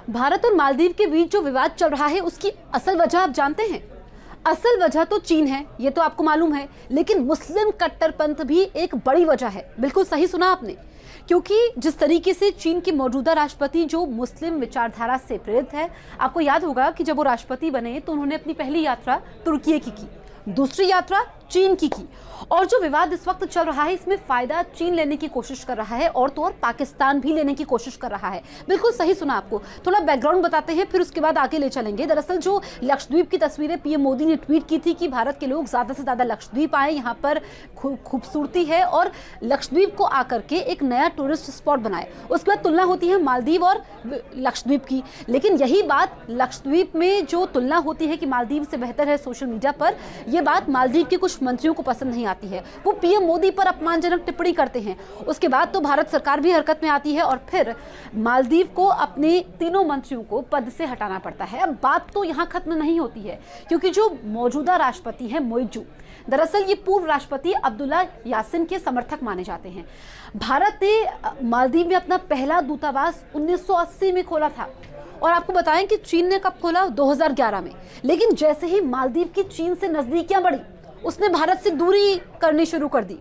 भारत और मालदीव के बीच जो विवाद चल रहा है उसकी असल वजह आप जानते हैं? असल वजह तो चीन है, ये तो आपको मालूम है, लेकिन मुस्लिम कट्टरपंथ भी एक बड़ी वजह है। बिल्कुल सही सुना आपने, क्योंकि जिस तरीके से चीन के मौजूदा राष्ट्रपति जो मुस्लिम विचारधारा से प्रेरित है, आपको याद होगा कि जब वो राष्ट्रपति बने तो उन्होंने अपनी पहली यात्रा तुर्की की, दूसरी यात्रा चीन की और जो विवाद इस वक्त चल रहा है इसमें फायदा चीन लेने की कोशिश कर रहा है और तो और पाकिस्तान भी लेने की कोशिश कर रहा है। बिल्कुल सही सुना आपको। थोड़ा बैकग्राउंड बताते हैं, फिर उसके बाद आगे ले चलेंगे। दरअसल जो लक्षद्वीप की तस्वीरें पीएम मोदी ने ट्वीट की थी कि भारत के लोग ज्यादा से ज्यादा लक्षद्वीप आए, यहाँ पर खूबसूरती है और लक्षद्वीप को आकर के एक नया टूरिस्ट स्पॉट बनाए। उसके बाद तुलना होती है मालदीव और लक्षद्वीप की, लेकिन यही बात लक्षद्वीप में जो तुलना होती है कि मालदीव से बेहतर है सोशल मीडिया पर, यह बात मालदीव के कुछ मंत्रियों को पसंद नहीं आती है। वो पीएम मोदी पर अपमानजनक टिप्पणी करते हैं। उसके बाद तो भारत सरकार भी हरकत में आती है और फिर मालदीव को अपने तीनों मंत्रियों को पद से हटाना पड़ता है। अब बात तो यहाँ खत्म नहीं होती है, क्योंकि जो मौजूदा राष्ट्रपति है मोइजू, दरअसल ये पूर्व राष्ट्रपति अब्दुल्ला यासिन के समर्थक माने जाते हैं। भारत ने मालदीव में अपना पहला दूतावास 1980 में खोला था और आपको बताएं कि चीन ने कब खोला? 2011 में। लेकिन जैसे ही मालदीव की चीन से नजदीकियां बढ़ी, उसने भारत से दूरी करनी शुरू कर दी।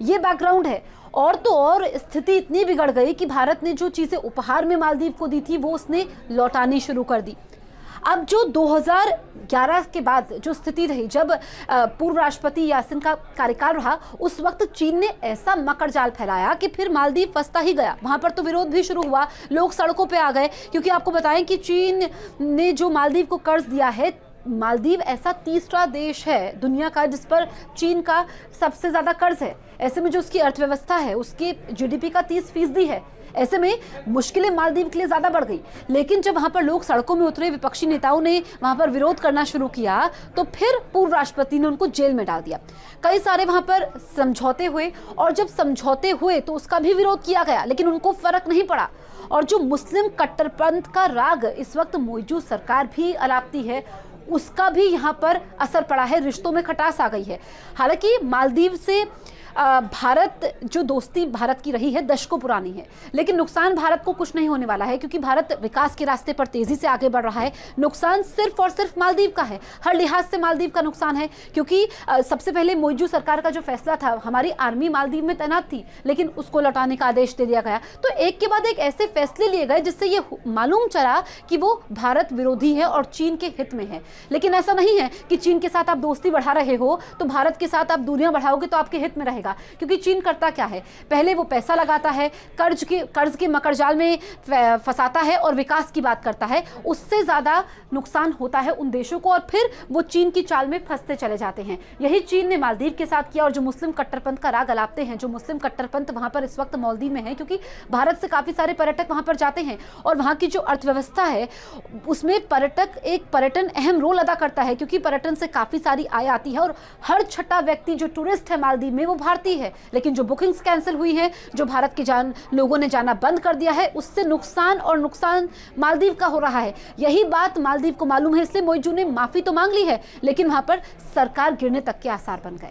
ये बैकग्राउंड है। और तो और स्थिति इतनी बिगड़ गई कि भारत ने जो चीजें उपहार में मालदीव को दी थी वो उसने लौटानी शुरू कर दी। अब जो 2011 के बाद जो स्थिति रही, जब पूर्व राष्ट्रपति यासिन का कार्यकाल रहा, उस वक्त चीन ने ऐसा मकर जाल फैलाया कि फिर मालदीव फंसता ही गया। वहां पर तो विरोध भी शुरू हुआ, लोग सड़कों पे आ गए, क्योंकि आपको बताएं कि चीन ने जो मालदीव को कर्ज दिया है, मालदीव ऐसा तीसरा देश है दुनिया का जिस पर चीन का सबसे ज्यादा कर्ज है। ऐसे में जो उसकी अर्थव्यवस्था है उसके जीडीपी का 30% है। ऐसे में मुश्किलें मालदीव के लिए ज्यादा बढ़ गई। लेकिन जब वहां पर लोग सड़कों में उतरे, विपक्षी नेताओं ने वहां पर विरोध करना शुरू किया, तो फिर पूर्व राष्ट्रपति ने उनको जेल में डाल दिया। कई सारे वहां पर समझौते हुए और जब समझौते हुए तो उसका भी विरोध किया गया, लेकिन उनको फर्क नहीं पड़ा। और जो मुस्लिम कट्टरपंथ का राग इस वक्त मौजूद सरकार भी अलापती है, उसका भी यहाँ पर असर पड़ा है, रिश्तों में खटास आ गई है। हालांकि मालदीव से भारत जो दोस्ती भारत की रही है दशकों पुरानी है, लेकिन नुकसान भारत को कुछ नहीं होने वाला है, क्योंकि भारत विकास के रास्ते पर तेजी से आगे बढ़ रहा है। नुकसान सिर्फ और सिर्फ मालदीव का है, हर लिहाज से मालदीव का नुकसान है। क्योंकि सबसे पहले मौजूदा सरकार का जो फैसला था, हमारी आर्मी मालदीव में तैनात थी लेकिन उसको लौटाने का आदेश दे दिया गया। तो एक के बाद एक ऐसे फैसले लिए गए जिससे ये मालूम चला कि वो भारत विरोधी है और चीन के हित में है। लेकिन ऐसा नहीं है कि चीन के साथ आप दोस्ती बढ़ा रहे हो तो भारत के साथ आप दूरियां बढ़ाओगे तो आपके हित में रहेगा। क्योंकि चीन करता क्या है, पहले वो पैसा लगाता है, कर्ज के मकरजाल में फंसाता है और विकास की बात करता है। उससे ज्यादा नुकसान होता है उन देशों को और फिर वो चीन की चाल में फंसते चले जाते हैं। यही चीन ने मालदीव के साथ किया। और जो मुस्लिम कट्टरपंथ का राग अलापते हैं, जो मुस्लिम कट्टरपंथ वहां पर इस वक्त मालदीव में है, क्योंकि भारत से काफी सारे पर्यटक वहां पर जाते हैं और वहां की जो अर्थव्यवस्था है उसमें पर्यटन अहम रोल अदा करता है, क्योंकि पर्यटन से काफी सारी आय आती है और हर छठा व्यक्ति जो टूरिस्ट है मालदीव में वो भारतीय है। लेकिन जो बुकिंग्स कैंसिल हुई है, जो भारत के लोगों ने जाना बंद कर दिया है, उससे नुकसान मालदीव का हो रहा है। यही बात मालदीव को मालूम है, इसलिए मोइजू ने माफी तो मांग ली है, लेकिन वहां पर सरकार गिरने तक के आसार बन गए।